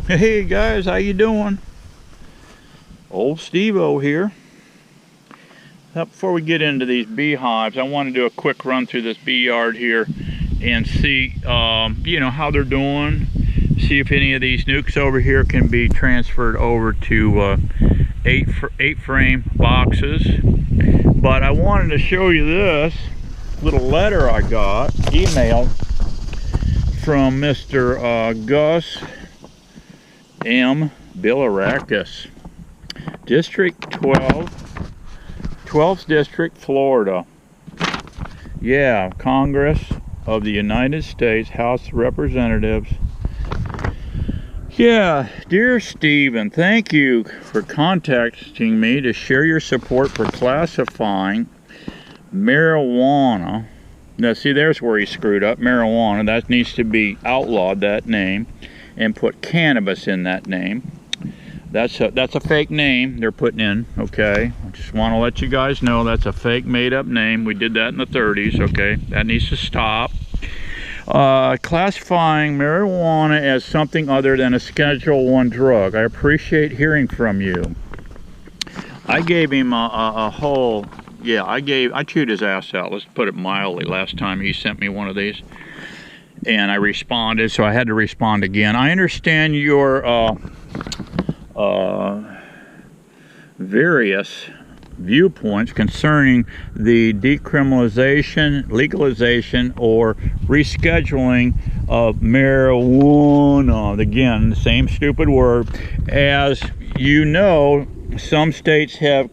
Hey guys, how you doing? Old Steve-O here. Before we get into these beehives, I want to do a quick run through this bee yard here and see, how they're doing. See if any of these nukes over here can be transferred over to eight frame boxes. But I wanted to show you this little letter I got, emailed from Mr. Gus M. Bilirakis, District 12, 12th District, Florida. Yeah, Congress of the United States, House of Representatives. Yeah, dear Stephen, thank you for contacting me to share your support for classifying marijuana. Now, see, there's where he screwed up. Marijuana, that needs to be outlawed, that name, and put cannabis in that name. That's a fake name they're putting in, okay? I just want to let you guys know that's a fake made-up name. We did that in the 30s, okay? That needs to stop. Classifying marijuana as something other than a Schedule I drug. I appreciate hearing from you. I gave him a whole, yeah, I chewed his ass out, let's put it mildly, last time he sent me one of these. And I responded, so I had to respond again. I understand your various viewpoints concerning the decriminalization, legalization, or rescheduling of marijuana. Again, the same stupid word. As you know, some states have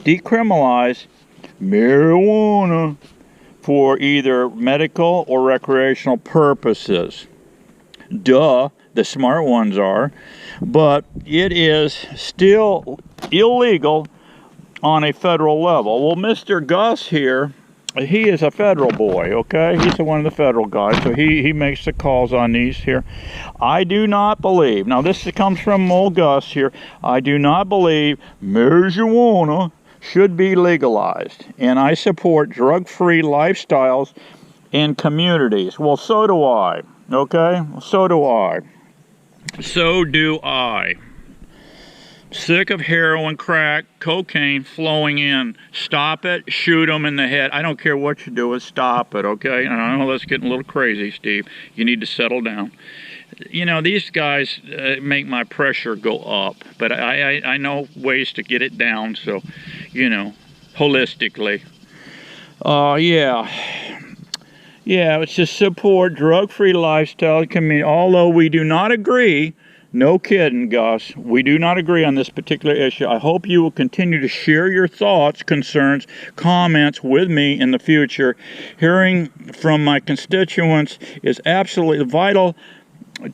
decriminalized marijuana for either medical or recreational purposes. Duh, the smart ones are. But it is still illegal on a federal level. Well, Mr. Gus here, he is a federal boy, okay? He's one of the federal guys, so he makes the calls on these here. I do not believe, now this comes from old Gus here, I do not believe marijuana should be legalized, and I support drug-free lifestyles in communities. Well, so do I, okay? So do I. So do I. Sick of heroin, crack, cocaine flowing in. Stop it, shoot them in the head. I don't care what you do, stop it, okay? And I know that's getting a little crazy, Steve. You need to settle down. You know, these guys make my pressure go up, but I know ways to get it down, so, you know, holistically. Yeah, it's to support drug-free lifestyle community, although we do not agree. No kidding, Gus. We do not agree on this particular issue. I hope you will continue to share your thoughts, concerns, comments with me in the future. Hearing from my constituents is absolutely vital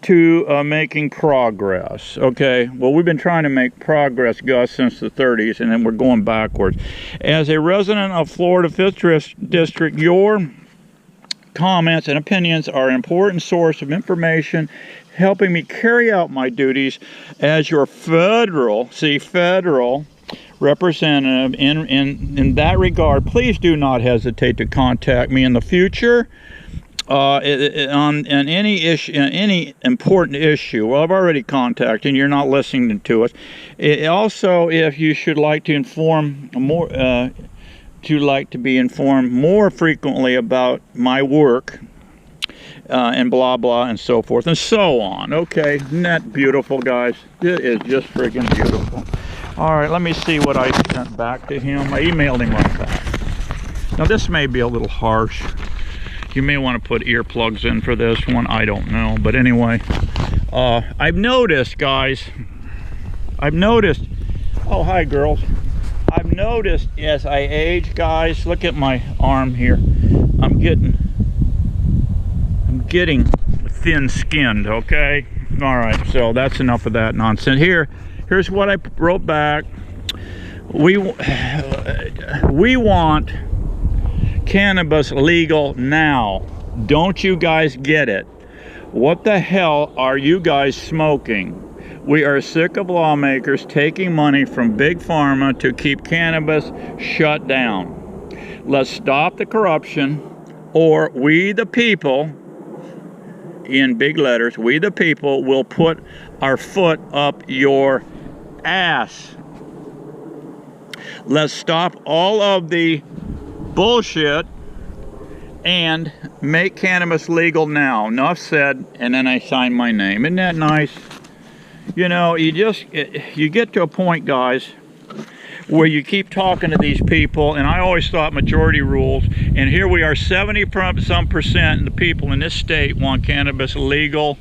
to making progress. Okay, well, we've been trying to make progress, Gus, since the 30s, and then we're going backwards. As a resident of Florida 5th District, your comments and opinions are an important source of information helping me carry out my duties as your federal representative. In that regard, please do not hesitate to contact me in the future on any issue, any important issue. Well, I've already contacted you. You're not listening to us. Also, if you should like to inform more, to be informed more frequently about my work, and blah blah and so forth and so on. Okay, isn't that beautiful, guys? It is just friggin' beautiful. All right, let me see what I sent back to him. I emailed him right back. Now this may be a little harsh. You may want to put earplugs in for this one. I don't know, but anyway, I've noticed, guys. Oh, hi, girls. I've noticed as I age, guys. Look at my arm here. I'm getting thin-skinned, okay? All right, so that's enough of that nonsense. Here's what I wrote back. We want cannabis legal now. Don't you guys get it? What the hell are you guys smoking? We are sick of lawmakers taking money from Big Pharma to keep cannabis shut down. Let's stop the corruption, or we the people, in big letters, we the people will put our foot up your ass. Let's stop all of the bullshit and make cannabis legal now. Enough said, and then I sign my name. Isn't that nice? You know, you get to a point, guys, where you keep talking to these people, and I always thought majority rules, and here we are, 70% of the people in this state want cannabis legal.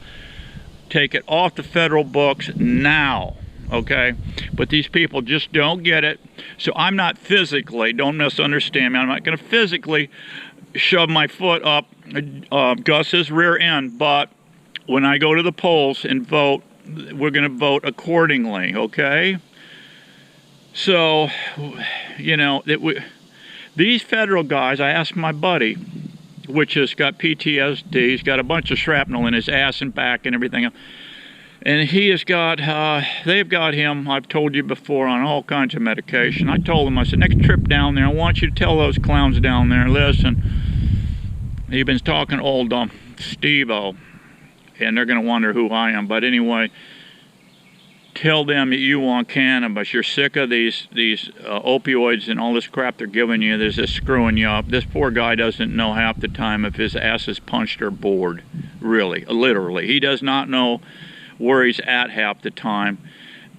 Take it off the federal books now, okay? But these people just don't get it. So I'm not physically, don't misunderstand me, I'm not gonna physically shove my foot up Gus's rear end, but when I go to the polls and vote, we're gonna vote accordingly, okay? So, you know, these federal guys, I asked my buddy, which has got PTSD, he's got a bunch of shrapnel in his ass and back and everything, and he has got, they've got him, I've told you before, on all kinds of medication. I told him, I said, next trip down there, I want you to tell those clowns down there, listen, he's been talking old Steve-O, and they're going to wonder who I am, but anyway, tell them that you want cannabis. You're sick of these opioids and all this crap they're giving you. There's just screwing you up. This poor guy doesn't know half the time if his ass is punched or bored. Really, literally. He does not know where he's at half the time,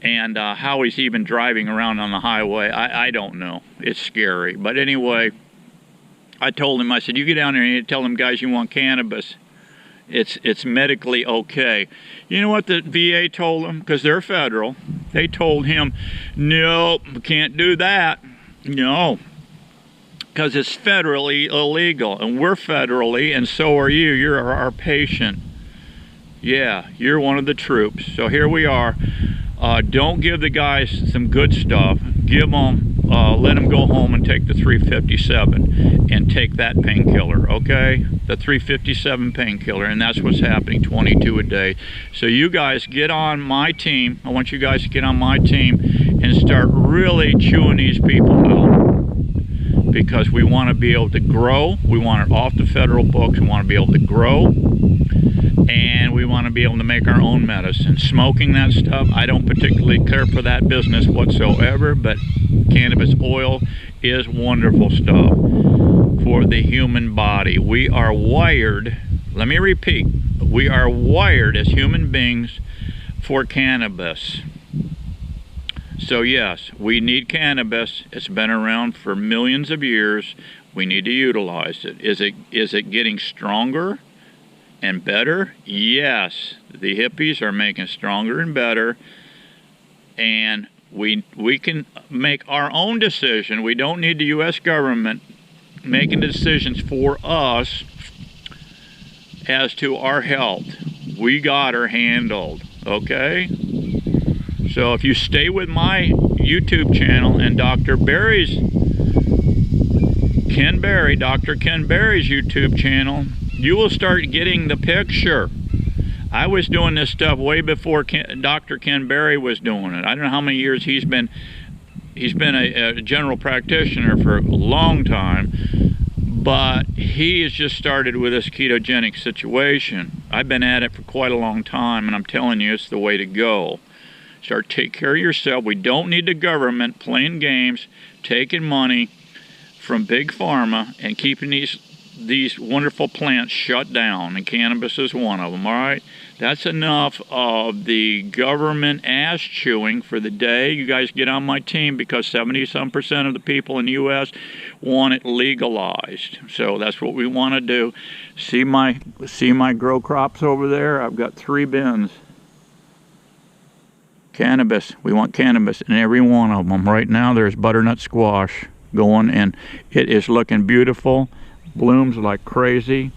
and how he's even driving around on the highway. I don't know. It's scary. But anyway, I told him, I said, you get down there and you tell them guys you want cannabis. It's medically okay. You know what the VA told him? Because they're federal. They told him, no, we can't do that. No, because it's federally illegal, and we're federally, and so are you. You're our patient. Yeah, you're one of the troops. So here we are. Don't give the guys some good stuff. Give them, let them go home and take the 357 and take that painkiller, okay? The 357 painkiller, and that's what's happening, 22 a day. So you guys get on my team. I want you guys to get on my team and start really chewing these people out, because we want to be able to grow. We want it off the federal books. We want to be able to grow, and we want to be able to make our own medicine. Smoking that stuff, I don't particularly care for that business whatsoever, but cannabis oil is wonderful stuff for the human body. We are wired, let me repeat, we are wired as human beings for cannabis. So yes, we need cannabis. It's been around for millions of years. We need to utilize it. Is it getting stronger and better? Yes, the hippies are making stronger and better, and we can make our own decision. We don't need the U.S. government making decisions for us as to our health. We got her handled, okay? So if you stay with my YouTube channel and Dr. Ken Berry's YouTube channel, you will start getting the picture. I was doing this stuff way before Dr. Ken Berry was doing it. I don't know how many years he's been a general practitioner for a long time, but he has just started with this ketogenic situation. I've been at it for quite a long time, and I'm telling you, it's the way to go. Start take care of yourself. We don't need the government playing games, taking money from big pharma and keeping these wonderful plants shut down, and cannabis is one of them. All right, that's enough of the government ass chewing for the day. You guys get on my team, because 70-some% of the people in the U.S. want it legalized. So that's what we want to do. See my grow crops over there? I've got 3 bins. Cannabis. We want cannabis in every one of them. Right now there's butternut squash going, and it is looking beautiful. Blooms like crazy,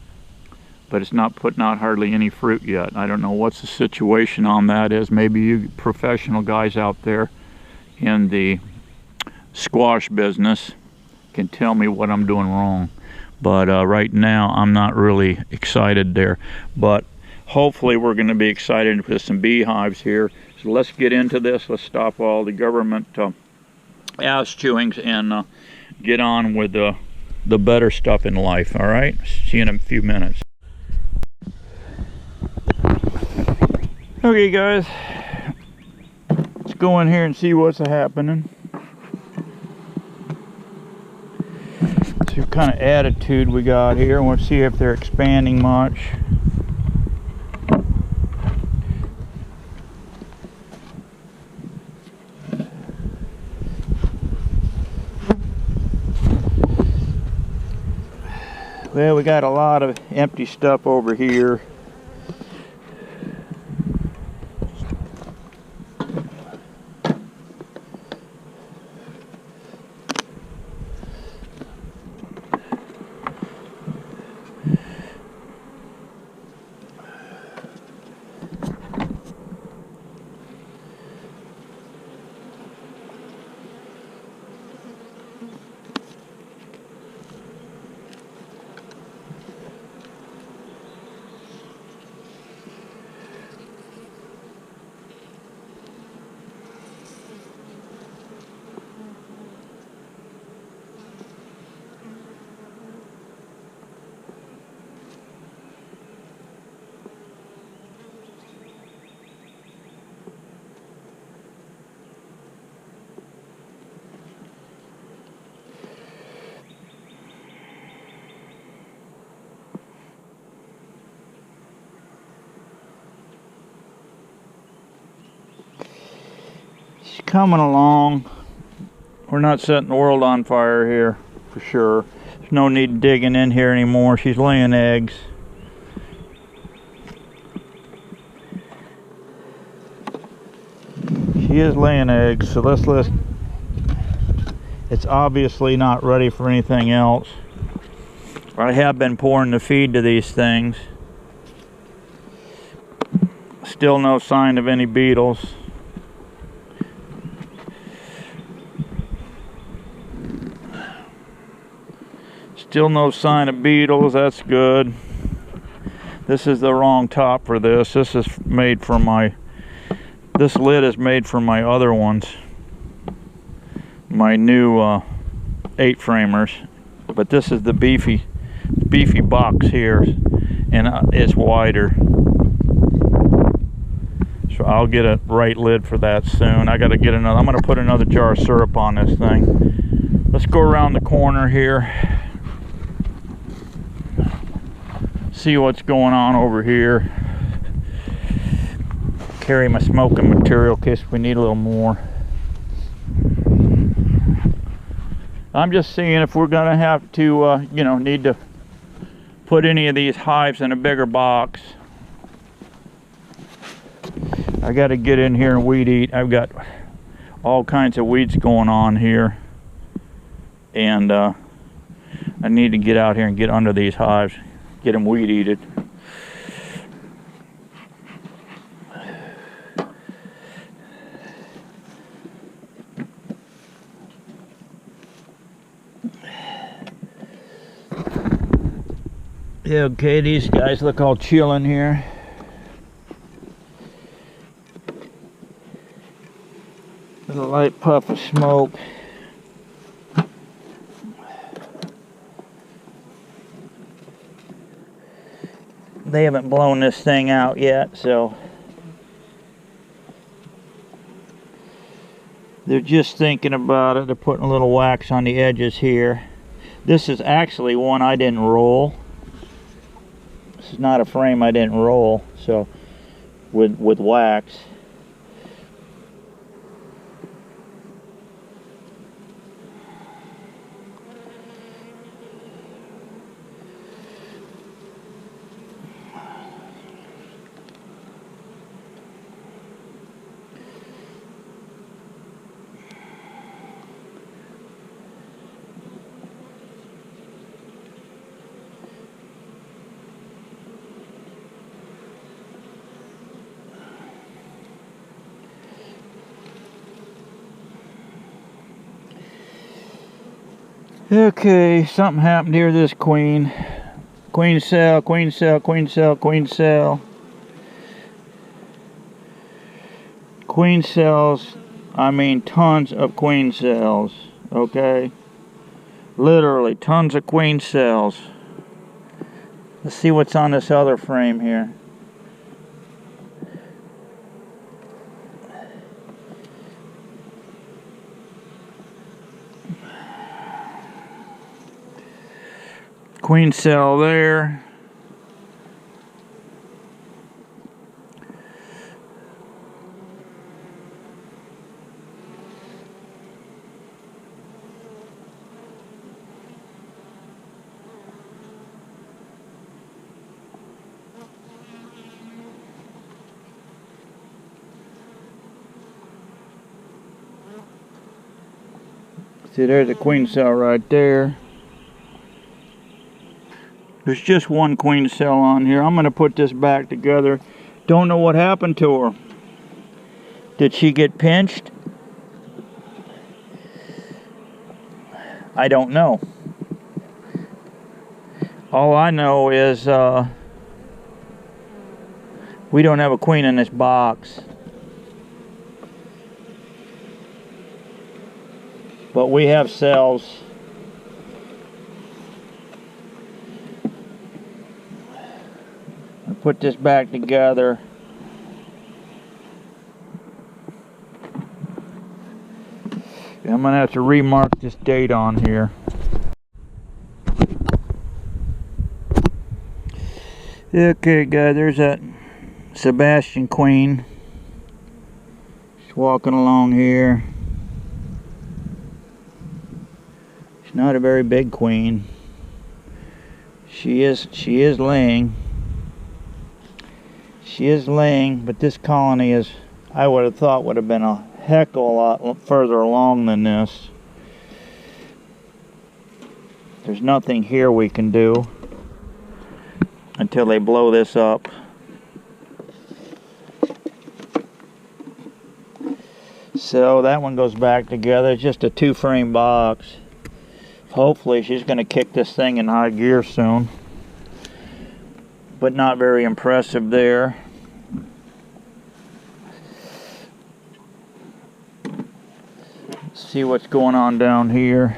but it's not putting out hardly any fruit yet. I don't know what's the situation on that is. Maybe you professional guys out there in the squash business can tell me what I'm doing wrong. But right now I'm not really excited there. But hopefully we're going to be excited with some beehives here. So let's get into this. Let's stop all the government ass chewings and get on with the better stuff in life. All right, see you in a few minutes. Okay guys, go in here and see what's happening. See what kind of attitude we got here. We'll see if they're expanding much. Well, we got a lot of empty stuff over here. Coming along. We're not setting the world on fire here, for sure. There's no need digging in here anymore. She's laying eggs. She is laying eggs, so let's it's obviously not ready for anything else. I have been pouring the feed to these things. Still no sign of any beetles. Still no sign of beetles. That's good. This is the wrong top for this. This is made for my, this lid is made for my other ones, my new 8-framers, but this is the beefy box here, and it's wider, so I'll get a right lid for that soon. I gotta get another, I'm gonna put another jar of syrup on this thing. Let's go around the corner here, see what's going on over here. Carry my smoking material in case we need a little more. I'm just seeing if we're gonna have to you know, need to put any of these hives in a bigger box. I got to get in here and weed eat. I've got all kinds of weeds going on here, and I need to get out here and get under these hives, get them weed eated. Yeah, okay, these guys look all chilling here. With a light puff of smoke. They haven't blown this thing out yet, so they're just thinking about it. They're putting a little wax on the edges here. This is actually one I didn't roll. This is not a frame I didn't roll, so with wax. Okay, something happened here to this queen. Queen cell, queen cell, queen cell, queen cell. Queen cells, I mean tons of queen cells, okay? Literally, tons of queen cells. Let's see what's on this other frame here. Queen cell there. See, there's a queen cell right there. There's just one queen cell on here. I'm going to put this back together. Don't know what happened to her. Did she get pinched? I don't know. All I know is we don't have a queen in this box. But we have cells. I'll put this back together. I'm gonna have to remark this date on here. Okay, guys, there's that Sebastian queen. She's walking along here. She's not a very big queen. She is laying. She is laying, but this colony is, I would have thought, would have been a heck of a lot further along than this. There's nothing here we can do until they blow this up. So that one goes back together. It's just a 2-frame box. Hopefully she's going to kick this thing in high gear soon. But not very impressive there. Let's see what's going on down here.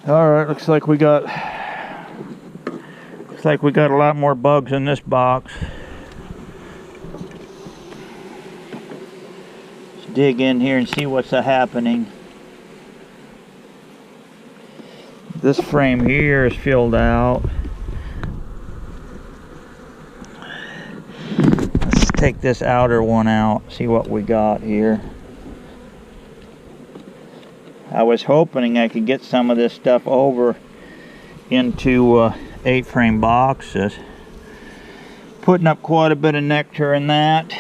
Alright, looks like we got a lot more bugs in this box. Let's dig in here and see what's happening. This frame here is filled out. Let's take this outer one out, see what we got here. I was hoping I could get some of this stuff over into 8-frame boxes. Putting up quite a bit of nectar in that.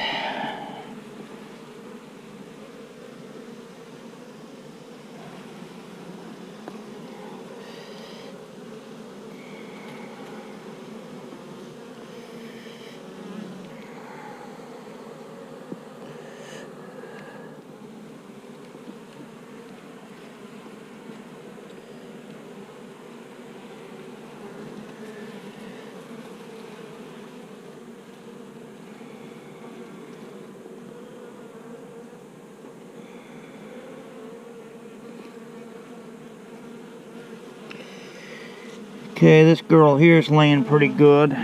Okay, this girl here is laying pretty good.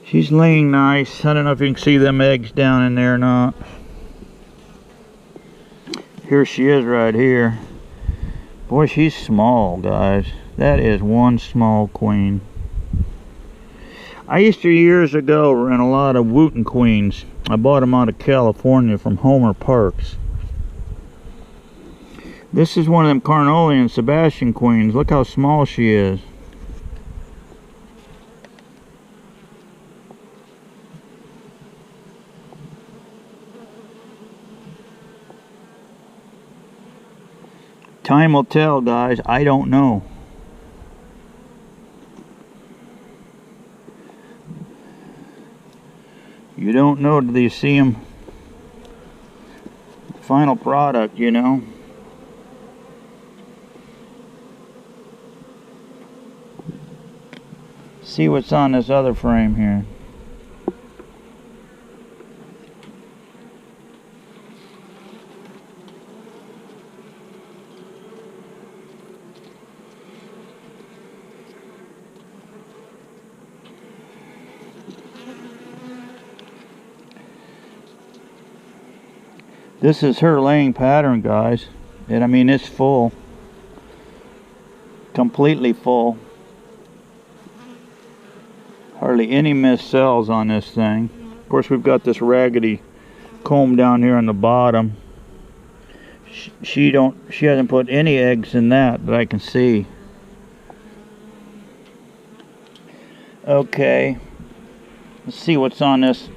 She's laying nice. I don't know if you can see them eggs down in there or not. Here she is right here. Boy, she's small, guys. That is one small queen. I used to years ago rent a lot of Wooten queens. I bought them out of California from Homer Parks. This is one of them Carniolan Sebastian queens. Look how small she is. Time will tell, guys. I don't know. You don't know till you see them. Final product, you know. See what's on this other frame here. This is her laying pattern, guys. And I mean, it's full. Completely full. Hardly any missed cells on this thing. Of course, we've got this raggedy comb down here on the bottom. She hasn't put any eggs in that I can see. Okay. Let's see what's on this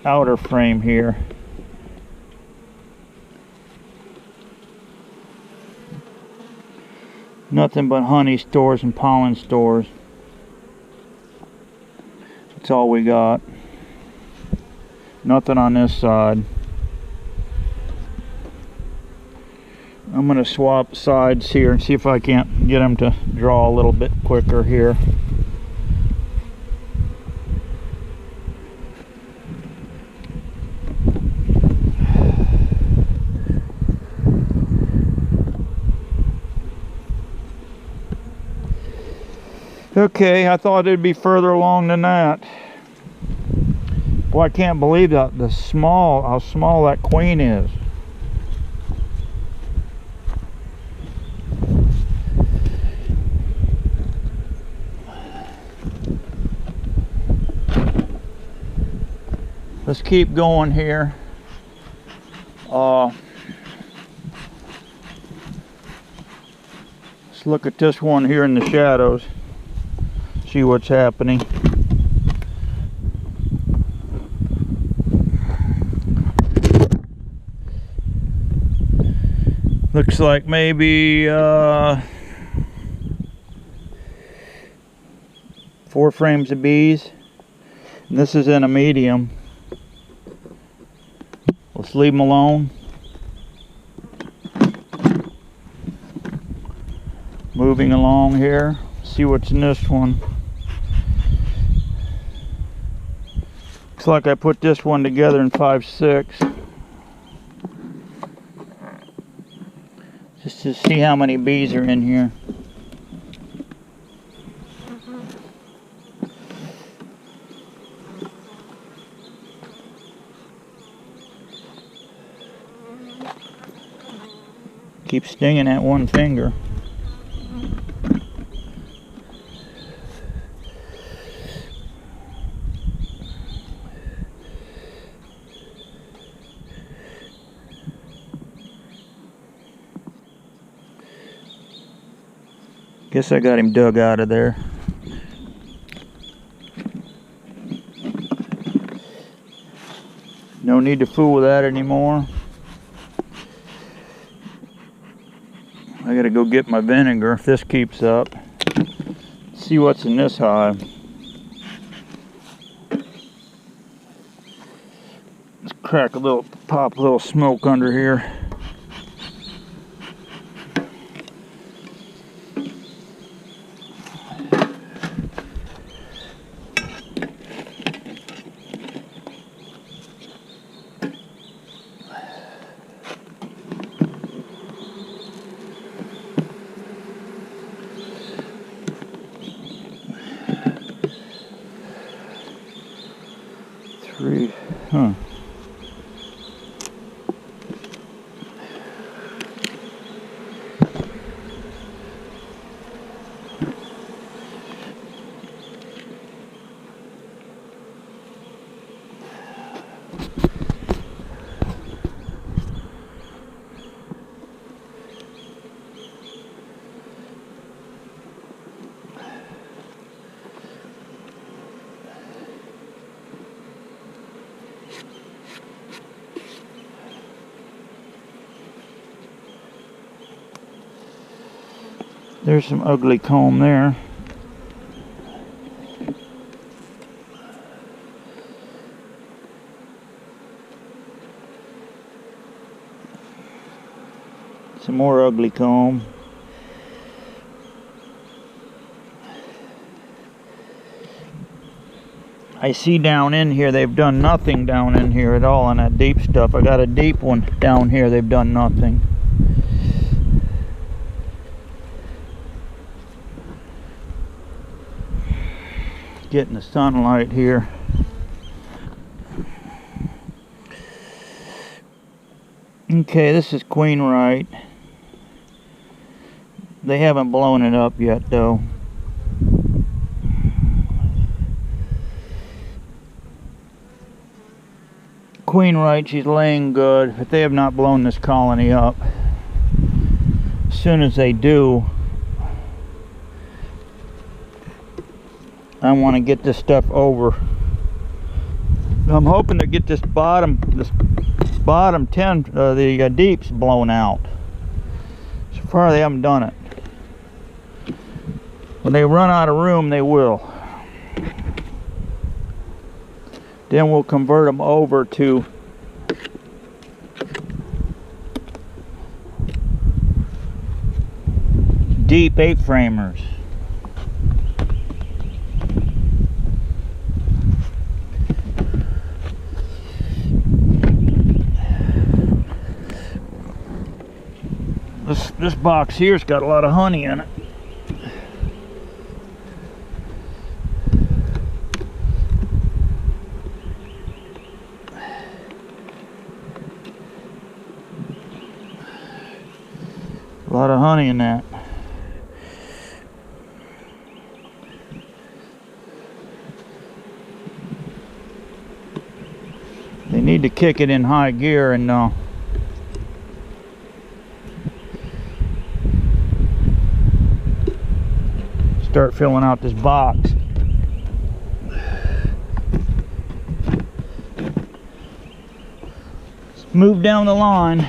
outer frame here. Nothing but honey stores and pollen stores. That's all we got. Nothing on this side. I'm going to swap sides here and see if I can't get them to draw a little bit quicker here. Okay, I thought it'd be further along than that. Well, I can't believe that how small that queen is. Let's keep going here. Let's look at this one here in the shadows. See what's happening. Looks like maybe 4 frames of bees. And this is in a medium. Let's leave them alone. Moving along here. See what's in this one. Looks like I put this one together in 5/6. Just to see how many bees are in here. Keep stinging that one finger. Guess I got him dug out of there. No need to fool with that anymore. I gotta go get my vinegar if this keeps up. See what's in this hive. Let's crack a little, pop a little smoke under here. Huh. There's some ugly comb there. Some more ugly comb. I see down in here they've done nothing down in here at all on that deep stuff. I got a deep one down here, they've done nothing. Getting the sunlight here. Okay, this is Queen Right. They haven't blown it up yet though. Queen Right, she's laying good, but they have not blown this colony up. As soon as they do, I want to get this stuff over. I'm hoping to get this bottom 10, the deeps blown out. So far they haven't done it. When they run out of room, they will. Then we'll convert them over to deep 8-framers. This box here's got a lot of honey in it. A lot of honey in that. They need to kick it in high gear and start filling out this box. Let's move down the line.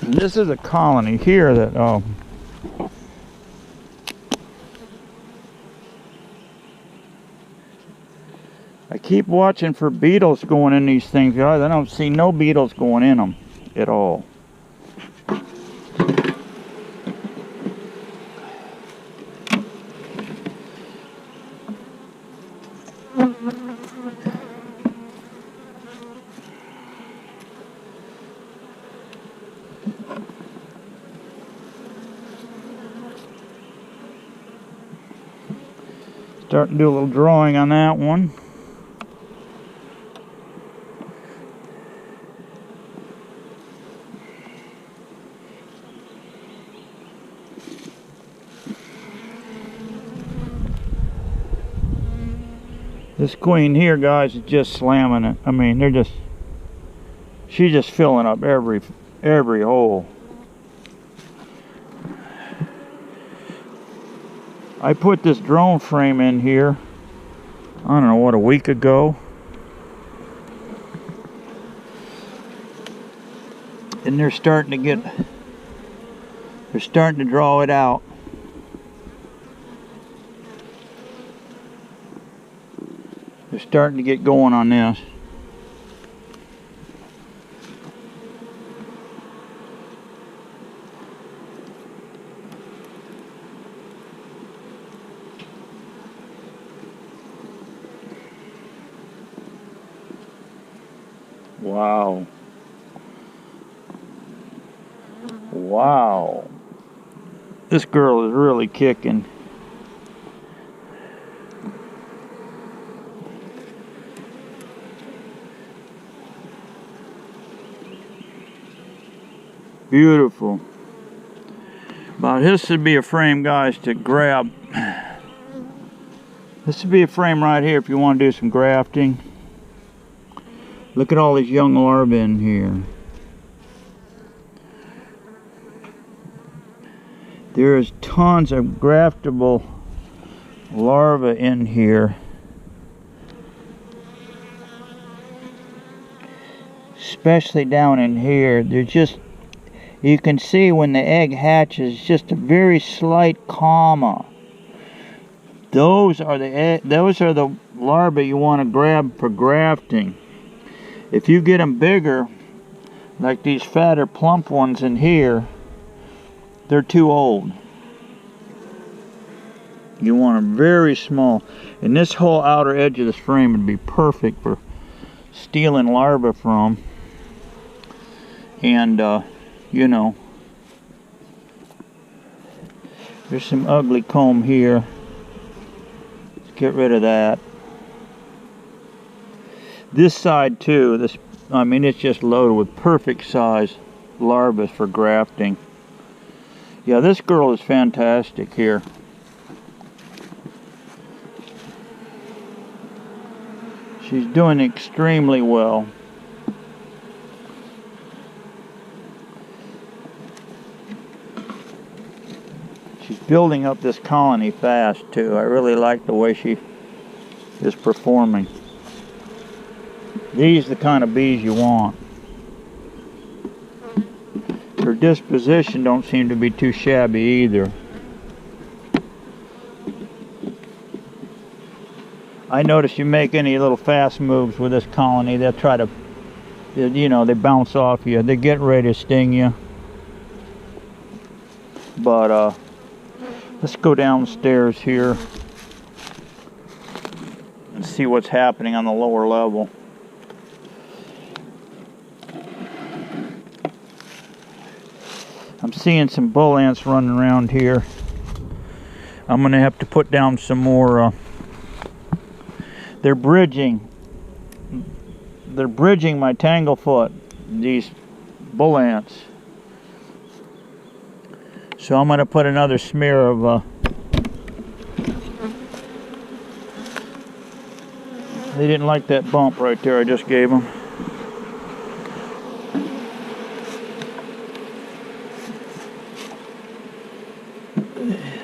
This is a colony here that I keep watching for beetles going in these things, guys. I don't see no beetles going in them at all. Starting to do a little drawing on that one. This queen here, guys, is just slamming it. I mean, she's just filling up every hole. I put this drone frame in here, I don't know what, a week ago. And they're starting to draw it out. They're starting to get going on this. Wow. Wow. This girl is really kicking. Beautiful. But this would be a frame, guys, to grab. This would be a frame right here if you want to do some grafting. Look at all these young larvae in here. There's tons of graftable larvae in here. Especially down in here. They're just, you can see when the egg hatches, just a very slight comma. Those are the larvae you want to grab for grafting. If you get them bigger, like these fatter plump ones in here, they're too old. You want them very small. And this whole outer edge of this frame would be perfect for stealing larvae from. And, you know, there's some ugly comb here. Let's get rid of that. This side too, this, I mean, it's just loaded with perfect size larvae for grafting. Yeah, this girl is fantastic here. She's doing extremely well. She's building up this colony fast too. I really like the way she is performing. These are the kind of bees you want. Her disposition don't seem to be too shabby either. I notice you make any little fast moves with this colony, they'll try to, you know, they bounce off you. They're getting ready to sting you. But let's go downstairs here and see what's happening on the lower level. I'm seeing some bull ants running around here. I'm gonna have to put down some more. They're bridging my tanglefoot, these bull ants. So I'm gonna put another smear of they didn't like that bump right there I just gave them.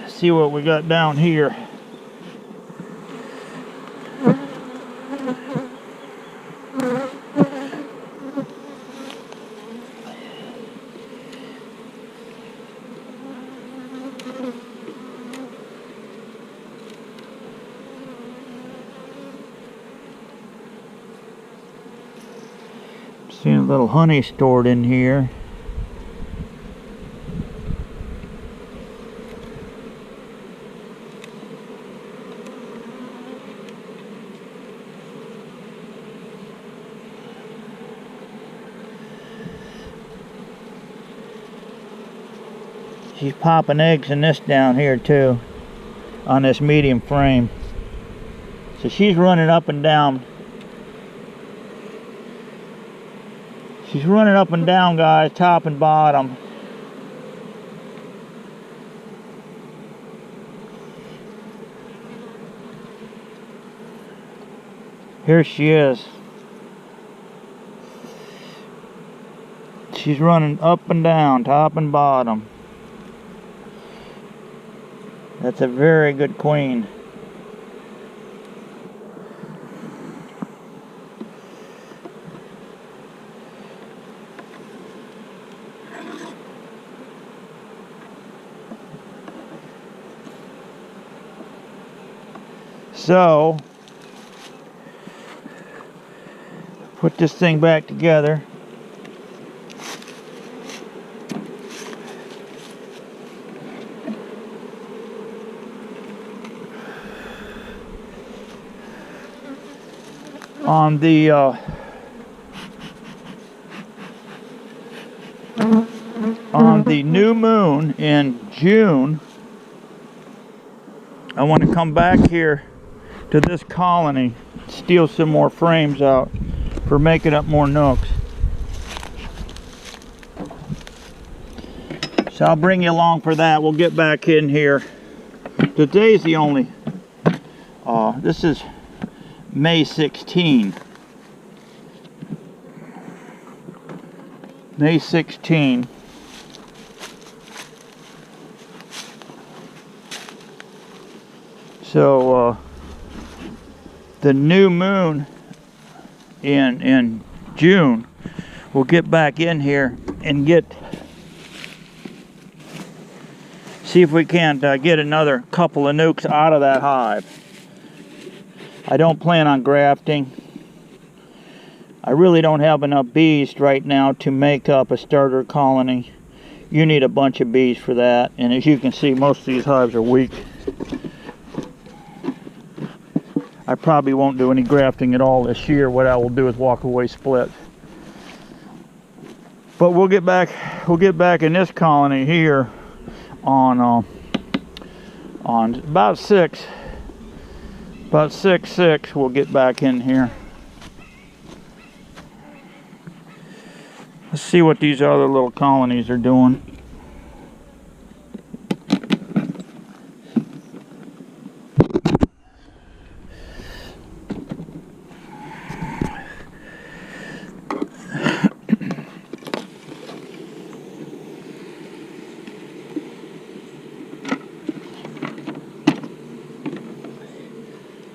See what we got down here. Seeing a little honey stored in here. She's popping eggs in this down here too, on this medium frame. So she's running up and down. She's running up and down, guys, top and bottom. Here she is. She's running up and down, top and bottom. That's a very good queen. So, put this thing back together. On the new moon in June, I want to come back here to this colony, steal some more frames out for making up more nooks. So I'll bring you along for that. We'll get back in here. Today's the only, this is May 16. May 16. So the new moon in June, we'll get back in here and see if we can't get another couple of nukes out of that hive. I don't plan on grafting. I really don't have enough bees right now to make up a starter colony. You need a bunch of bees for that, and as you can see, most of these hives are weak. I probably won't do any grafting at all this year. What I will do is walk away split. But we'll get back in this colony here on about 6/6 we'll get back in here. Let's see what these other little colonies are doing.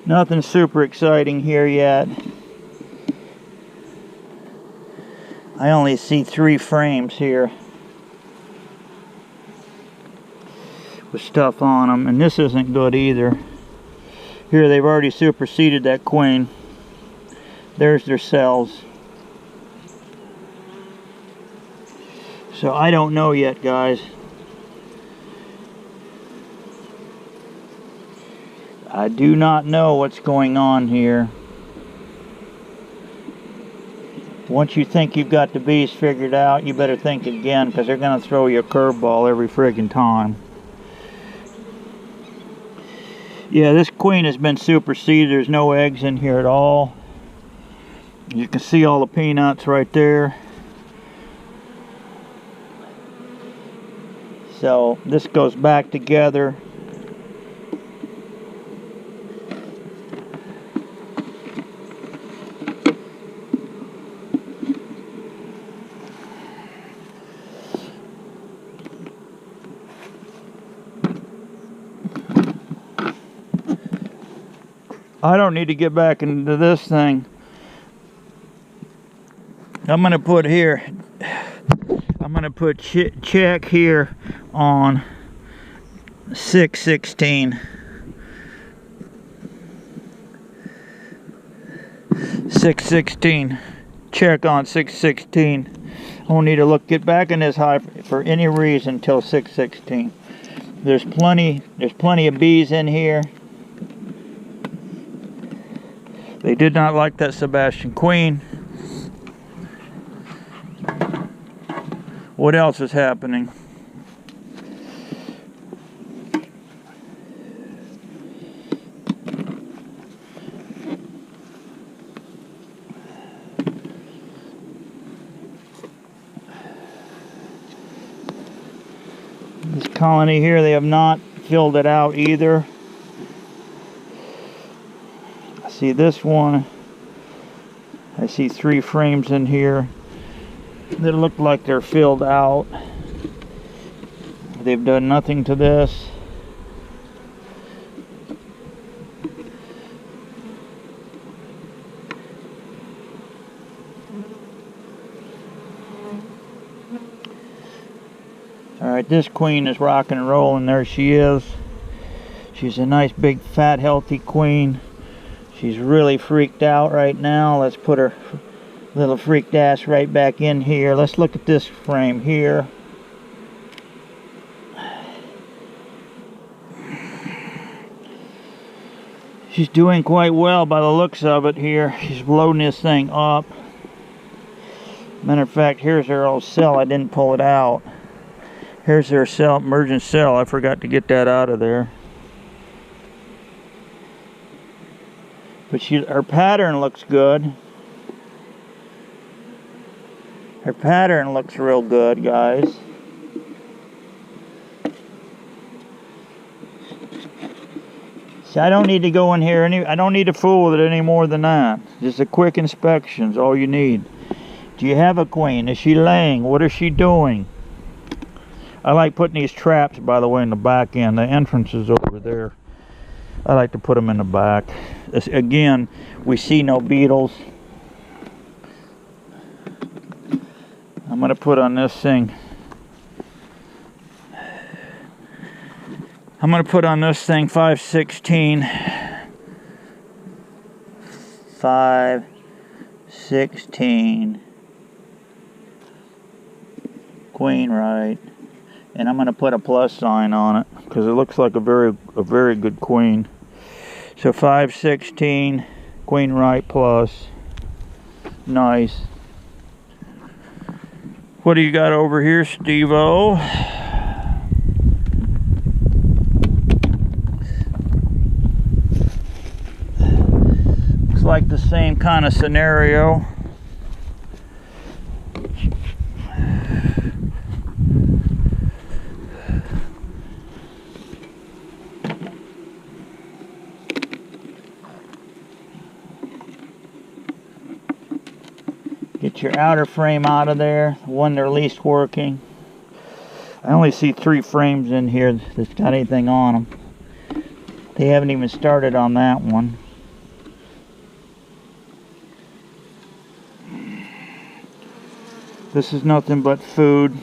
Nothing super exciting here yet. I only see 3 frames here with stuff on them, and this isn't good either. Here they've already superseded that queen. There's their cells. So I don't know yet, guys. I do not know what's going on here. Once you think you've got the bees figured out, you better think again, because they're going to throw you a curveball every friggin' time. Yeah, this queen has been superseded. There's no eggs in here at all. You can see all the peanuts right there. So this goes back together. I don't need to get back into this thing. I'm going to put here, I'm going to put check here on 6/16. 6/16. Check on 6/16. I won't need to get back in this hive for any reason till 6/16. There's plenty of bees in here. They did not like that Sebastian queen. What else is happening? This colony here, they have not filled it out either. See this one, I see 3 frames in here that look like they're filled out. They've done nothing to this. Alright, this queen is rocking and rolling. There she is. She's a nice big fat healthy queen. She's really freaked out right now. Let's put her little freaked ass right back in here. Let's look at this frame here. She's doing quite well by the looks of it here. She's loading this thing up. Matter of fact, here's her old cell. I didn't pull it out. Here's her cell, emergent cell. I forgot to get that out of there. But her pattern looks good. Her pattern looks real good, guys. See, I don't need to go in here I don't need to fool with it any more than that. Just a quick inspection is all you need. Do you have a queen? Is she laying? What is she doing? I like putting these traps, by the way, in the back end. The entrance is over there. I like to put them in the back. Again, we see no beetles. I'm going to put on this thing. I'm going to put on this thing 5/16. 5/16. Queen, right? And I'm going to put a plus sign on it because it looks like a very good queen. So 516 Queen Right Plus. Nice. What do you got over here, Steve-O? Looks like the same kind of scenario. Get your outer frame out of there, the one they're least working. I only see 3 frames in here that's got anything on them. They haven't even started on that one. This is nothing but food.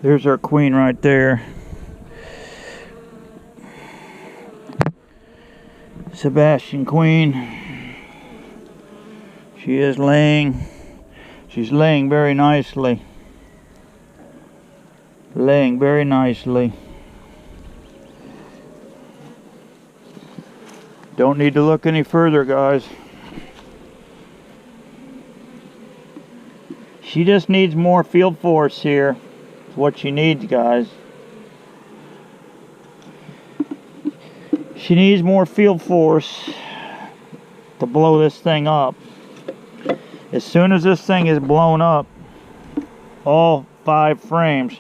There's our queen right there. Sebastian Queen. She is laying. She's laying very nicely. Laying very nicely. Don't need to look any further, guys. She just needs more field force here. It's what she needs, guys. She needs more field force to blow this thing up. As soon as this thing is blown up, all 5 frames,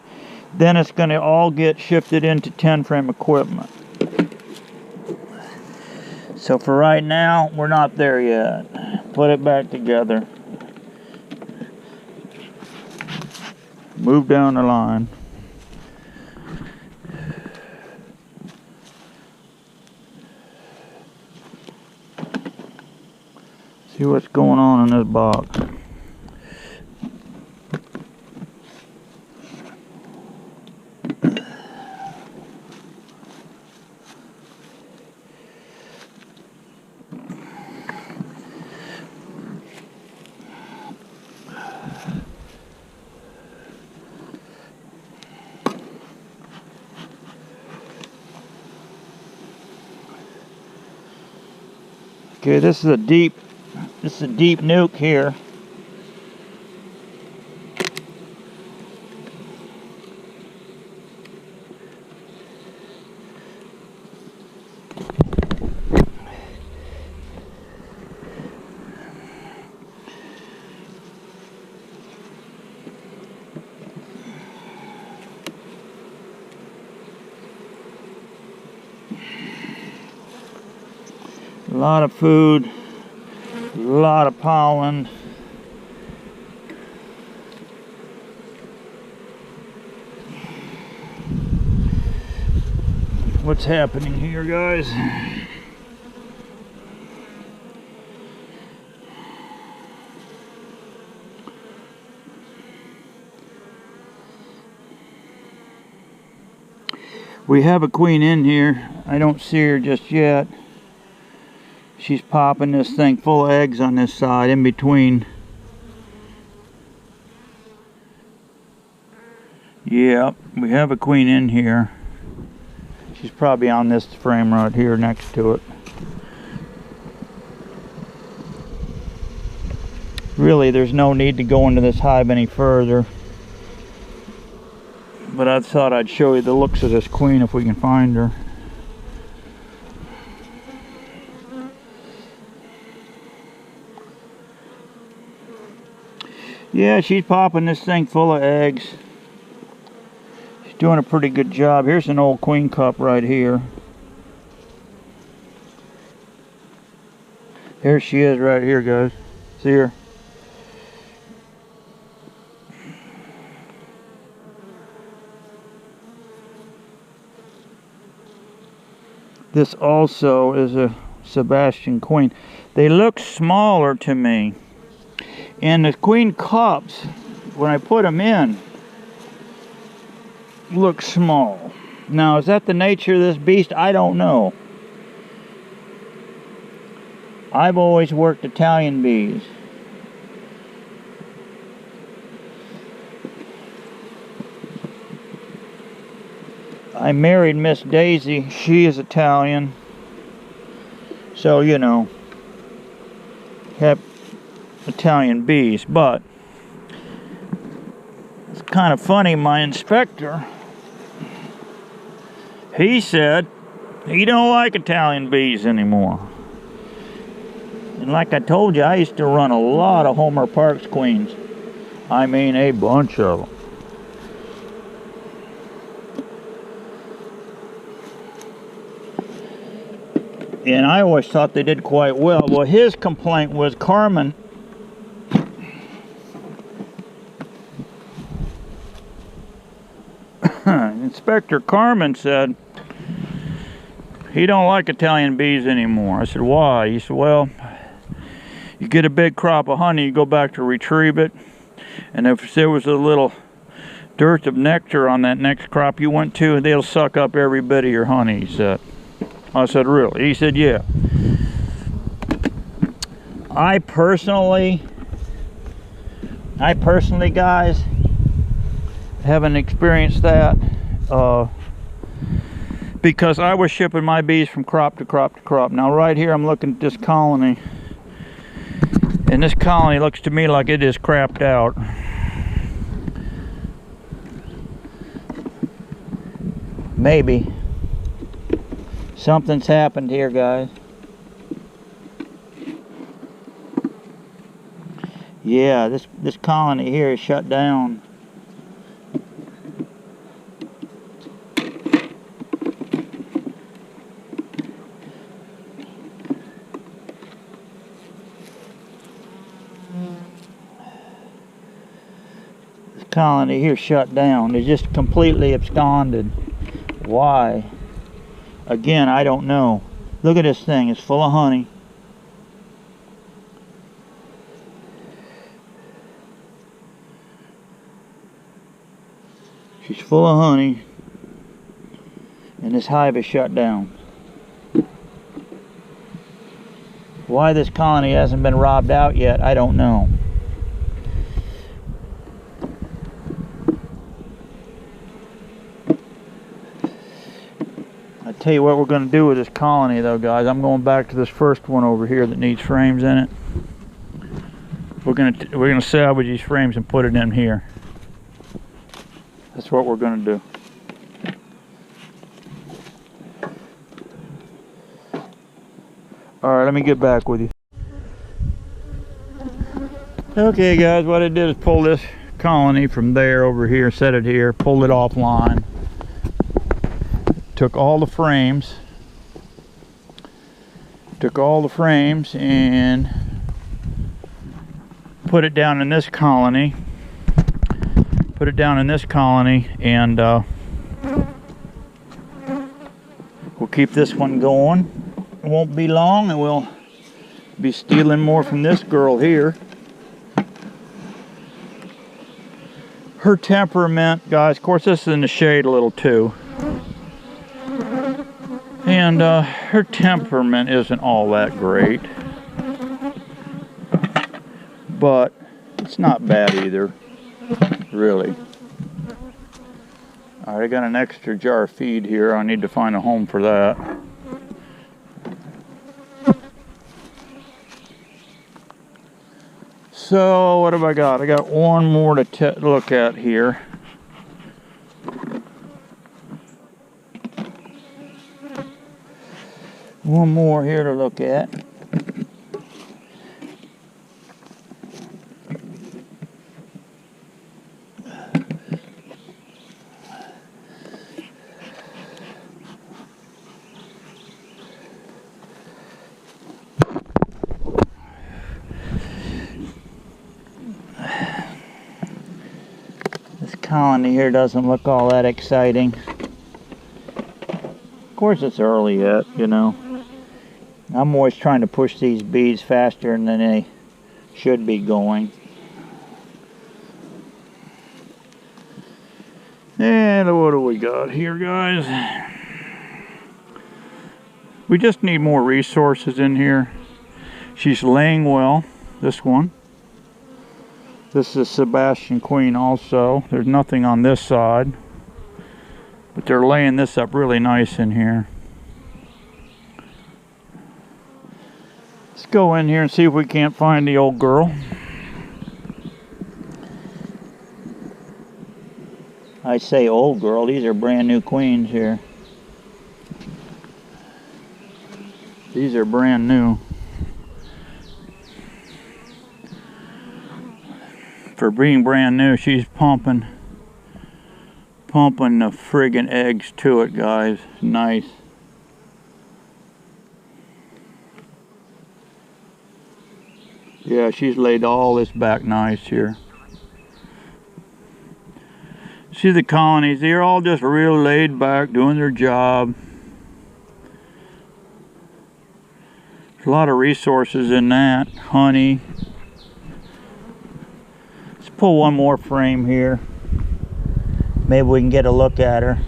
then it's going to all get shifted into 10 frame equipment. So for right now, we're not there yet. Put it back together. Move down the line. See what's going on in this box. Okay, this is a deep nuke here. A lot of food, a lot of pollen. What's happening here, guys? We have a queen in here. I don't see her just yet. She's popping this thing full of eggs on this side in between. Yeah, we have a queen in here. She's probably on this frame right here next to it. Really, there's no need to go into this hive any further. But I thought I'd show you the looks of this queen if we can find her. Yeah, she's popping this thing full of eggs. She's doing a pretty good job. Here's an old queen cup right here. Here she is right here, guys. See her? This also is a Sebastian Queen. They look smaller to me. And the queen cups, when I put them in, look small. Now, is that the nature of this beast? I don't know. I've always worked Italian bees. I married Miss Daisy. She is Italian. So, you know, have Italian bees. But it's kind of funny, my inspector, he said he don't like Italian bees anymore. And like I told you, I used to run a lot of Homer Parks queens. I mean, a bunch of them. And I always thought they did quite well. Well, his complaint was Carmen. Inspector Carmen said he don't like Italian bees anymore. I said, why? He said, well, you get a big crop of honey, you go back to retrieve it, and if there was a little dearth of nectar on that next crop you went to, they'll suck up every bit of your honey, he said. I said, really? He said, yeah. I personally, guys, haven't experienced that because I was shipping my bees from crop to crop to crop. Now right here I'm looking at this colony, and this colony looks to me like it is crapped out. Maybe something's happened here, guys. Yeah, this colony here is shut down. This colony here shut down. It's just completely absconded. Why? Again, I don't know. Look at this thing. It's full of honey. She's full of honey. And this hive is shut down. Why this colony hasn't been robbed out yet, I don't know. Tell you what we're going to do with this colony though, guys. I'm going back to this first one over here that needs frames in it. We're going to salvage these frames and put it in here. That's what we're going to do. Alright, let me get back with you. Okay guys, what I did is pull this colony from there over here, set it here, pulled it offline. Took all the frames and put it down in this colony. And we'll keep this one going. It won't be long and we'll be stealing more from this girl here. Her temperament, guys, of course this is in the shade a little too. And her temperament isn't all that great, but it's not bad either, really. All right, I got an extra jar of feed here. I need to find a home for that. So what have I got? I got one more to look at here. One more here to look at. This colony here doesn't look all that exciting. Of course it's early yet, you know. I'm always trying to push these bees faster than they should be going. And what do we got here, guys? We just need more resources in here. She's laying well, this one. This is Sebastian Queen also. There's nothing on this side, but they're laying this up really nice in here. Let's go in here and see if we can't find the old girl. I say old girl, these are brand new queens here. These are brand new. For being brand new, she's pumping the friggin' eggs to it, guys. Nice. Yeah, she's laid all this back nice here. See the colonies, they're all just real laid back, doing their job. There's a lot of resources in that. Honey. Let's pull one more frame here. Maybe we can get a look at her.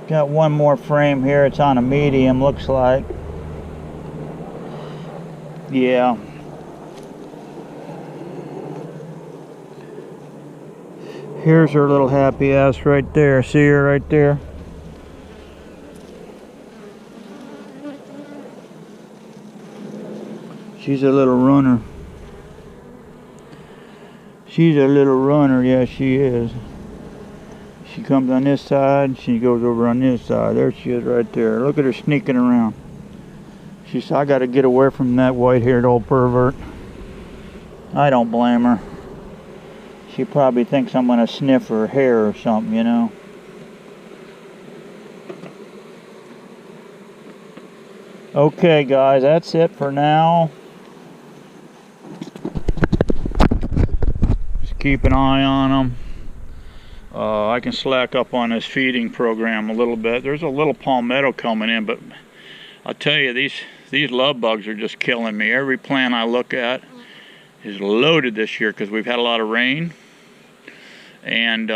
Got one more frame here. It's on a medium, looks like. Yeah. Here's her little happy ass right there. See her right there? She's a little runner. She's a little runner, yeah, she is. She comes on this side, she goes over on this side. There she is right there. Look at her sneaking around. She said, I gotta get away from that white-haired old pervert. I don't blame her. She probably thinks I'm gonna sniff her hair or something, you know. Okay, guys, that's it for now. Just keep an eye on them. I can slack up on this feeding program a little bit. There's a little palmetto coming in, but I'll tell you, these love bugs are just killing me. Every plant I look at is loaded this year because we've had a lot of rain. And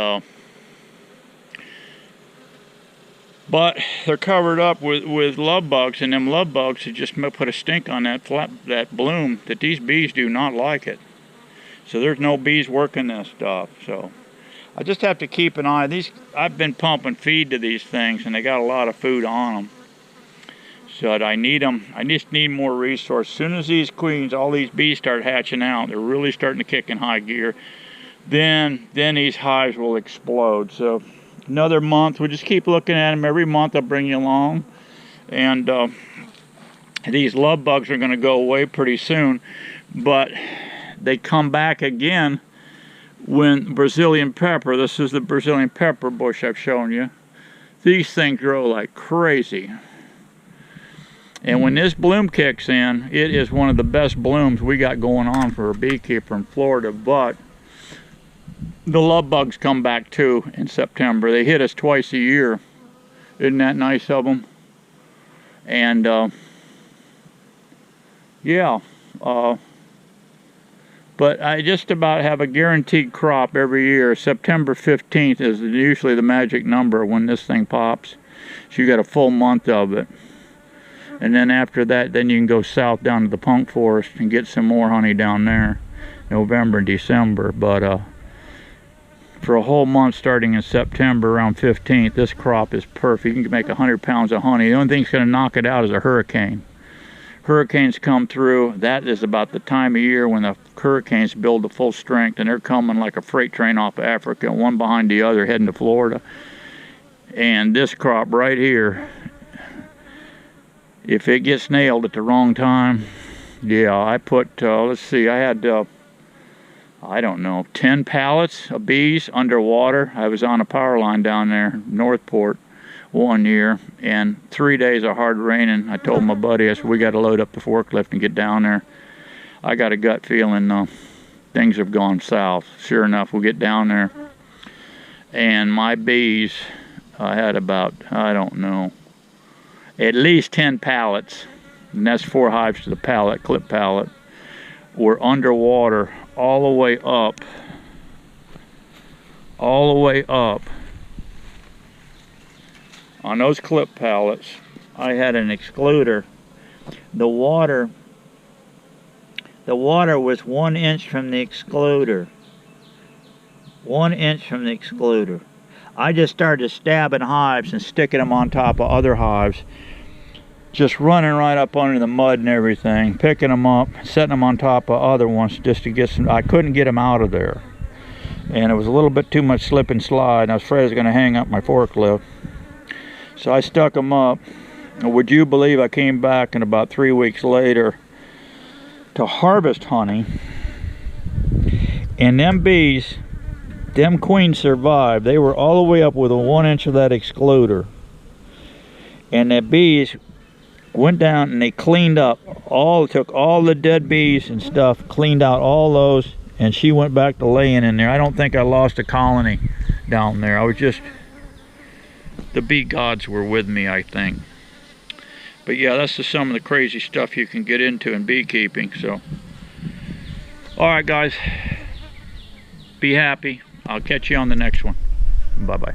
but they're covered up with love bugs, and them love bugs have just put a stink on that bloom that these bees do not like it. So there's no bees working this stuff. So I just have to keep an eye. I've been pumping feed to these things, and they got a lot of food on them. So I need them. I just need more resource. As soon as these queens, all these bees start hatching out, they're really starting to kick in high gear. Then these hives will explode. So another month, we'll just keep looking at them. Every month I'll bring you along. And these love bugs are going to go away pretty soon. But they come back again when Brazilian pepper, this is the Brazilian pepper bush I've shown you. These things grow like crazy. And when this bloom kicks in, it is one of the best blooms we got going on for a beekeeper in Florida. But the love bugs come back too in September. They hit us twice a year. Isn't that nice of them? And yeah, but I just about have a guaranteed crop every year. September 15th is usually the magic number when this thing pops. So you got a full month of it. And then after that, then you can go south down to the punk forest and get some more honey down there. November and December. But for a whole month starting in September around 15th, this crop is perfect. You can make 100 pounds of honey. The only thing that's going to knock it out is a hurricane. Hurricanes come through. That is about the time of year when the hurricanes build to full strength, and they're coming like a freight train off of Africa, one behind the other, heading to Florida. And this crop right here, if it gets nailed at the wrong time, Yeah, I put, let's see, I had, I don't know, 10 pallets of bees underwater. I was on a power line down there, Northport, one year, and 3 days of hard raining. I told my buddy, I said, we got to load up the forklift and get down there. I got a gut feeling things have gone south. Sure enough, we get down there, and my bees, I had about, I don't know, at least 10 pallets, and that's 4 hives to the pallet, clip pallet, were underwater all the way up, on those clip pallets. I had an excluder. The water was 1 inch from the excluder. 1 inch from the excluder. I just started stabbing hives and sticking them on top of other hives. Just running right up under the mud and everything, picking them up, setting them on top of other ones just to get some. I couldn't get them out of there. And it was a little bit too much slip and slide, and I was afraid I was going to hang up my forklift. So I stuck them up. And would you believe I came back and about 3 weeks later to harvest honey, and them bees, them queens survived. They were all the way up with a 1 inch of that excluder. And the bees went down and they cleaned up took all the dead bees and stuff, cleaned out all those, and she went back to laying in there. I don't think I lost a colony down there. I was just, the bee gods were with me, I think. But yeah, that's just some of the crazy stuff you can get into in beekeeping. So, all right guys, be happy. I'll catch you on the next one. Bye bye.